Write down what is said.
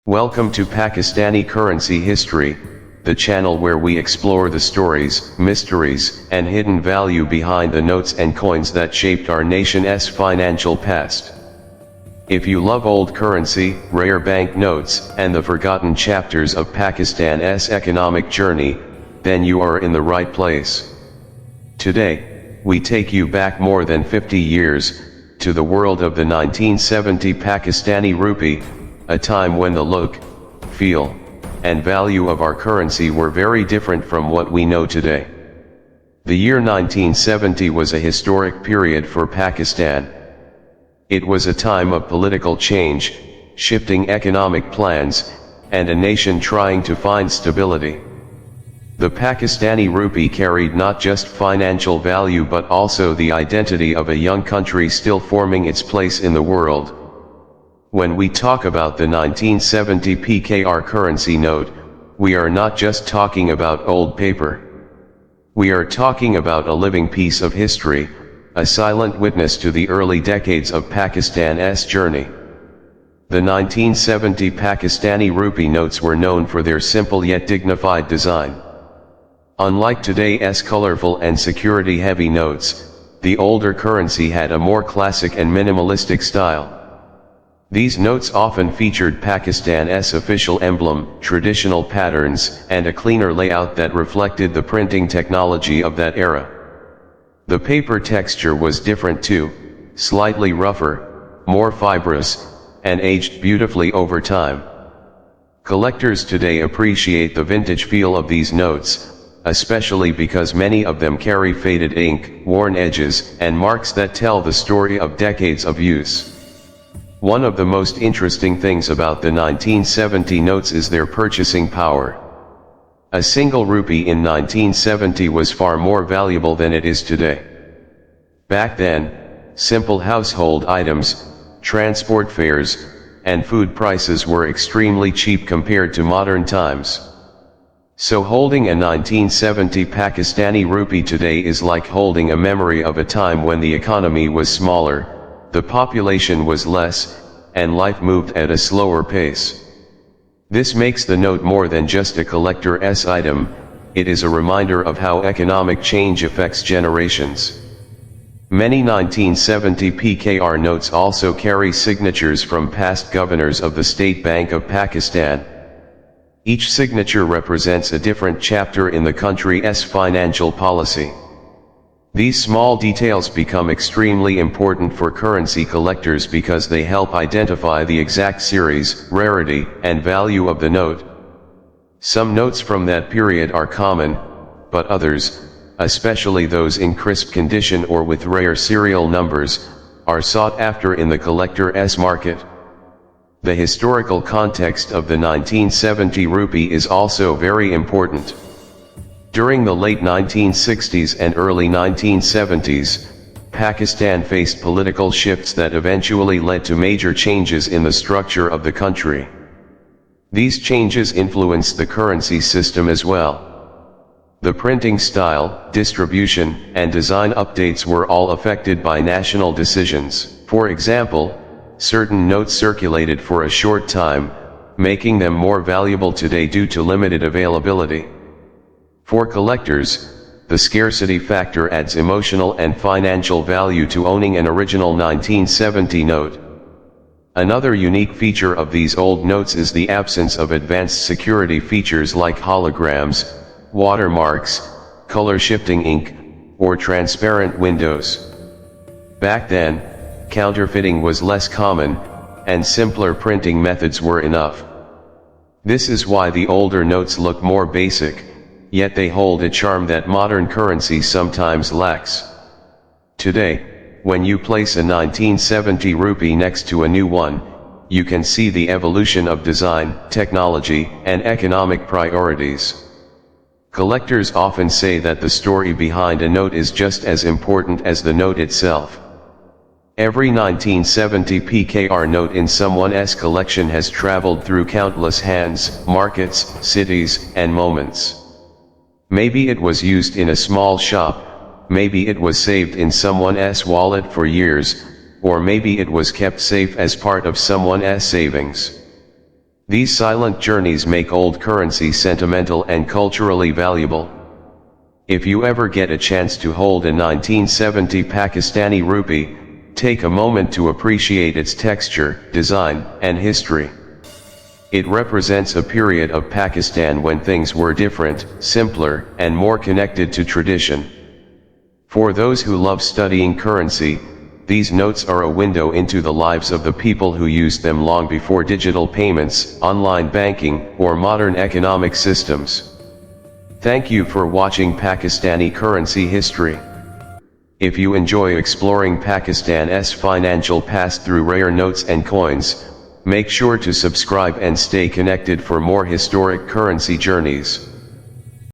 Welcome to Pakistani Currency History, the channel where we explore the stories, mysteries, and hidden value behind the notes and coins that shaped our nation's financial past. If you love old currency, rare banknotes, and the forgotten chapters of Pakistan's economic journey, then you are in the right place. Today, we take you back more than 50 years, to the world of the 1970 Pakistani rupee, a time when the look, feel, and value of our currency were very different from what we know today. The year 1970 was a historic period for Pakistan. It was a time of political change, shifting economic plans, and a nation trying to find stability. The Pakistani rupee carried not just financial value but also the identity of a young country still forming its place in the world. When we talk about the 1970 PKR currency note, we are not just talking about old paper. We are talking about a living piece of history, a silent witness to the early decades of Pakistan's journey. The 1970 Pakistani rupee notes were known for their simple yet dignified design. Unlike today's colorful and security-heavy notes, the older currency had a more classic and minimalistic style. These notes often featured Pakistan's official emblem, traditional patterns, and a cleaner layout that reflected the printing technology of that era. The paper texture was different too, slightly rougher, more fibrous, and aged beautifully over time. Collectors today appreciate the vintage feel of these notes, especially because many of them carry faded ink, worn edges, and marks that tell the story of decades of use. One of the most interesting things about the 1970 notes is their purchasing power. A single rupee in 1970 was far more valuable than it is today. Back then, simple household items, transport fares, and food prices were extremely cheap compared to modern times. So holding a 1970 Pakistani rupee today is like holding a memory of a time when the economy was smaller, the population was less, and life moved at a slower pace. This makes the note more than just a collector's item, it is a reminder of how economic change affects generations. Many 1970 PKR notes also carry signatures from past governors of the State Bank of Pakistan. Each signature represents a different chapter in the country's financial policy. These small details become extremely important for currency collectors because they help identify the exact series, rarity, and value of the note. Some notes from that period are common, but others, especially those in crisp condition or with rare serial numbers, are sought after in the collector's market. The historical context of the 1970 rupee is also very important. During the late 1960s and early 1970s, Pakistan faced political shifts that eventually led to major changes in the structure of the country. These changes influenced the currency system as well. The printing style, distribution, and design updates were all affected by national decisions. For example, certain notes circulated for a short time, making them more valuable today due to limited availability. For collectors, the scarcity factor adds emotional and financial value to owning an original 1970 note. Another unique feature of these old notes is the absence of advanced security features like holograms, watermarks, color-shifting ink, or transparent windows. Back then, counterfeiting was less common, and simpler printing methods were enough. This is why the older notes look more basic, yet they hold a charm that modern currency sometimes lacks. Today, when you place a 1970 rupee next to a new one, you can see the evolution of design, technology, and economic priorities. Collectors often say that the story behind a note is just as important as the note itself. Every 1970 PKR note in someone's collection has traveled through countless hands, markets, cities, and moments. Maybe it was used in a small shop, maybe it was saved in someone's wallet for years, or maybe it was kept safe as part of someone's savings. These silent journeys make old currency sentimental and culturally valuable. If you ever get a chance to hold a 1970 Pakistani rupee, take a moment to appreciate its texture, design, and history. It represents a period of Pakistan when things were different, simpler, and more connected to tradition. For those who love studying currency, these notes are a window into the lives of the people who used them long before digital payments, online banking, or modern economic systems. Thank you for watching Pakistani Currency History. If you enjoy exploring Pakistan's financial past through rare notes and coins, make sure to subscribe and stay connected for more historic currency journeys.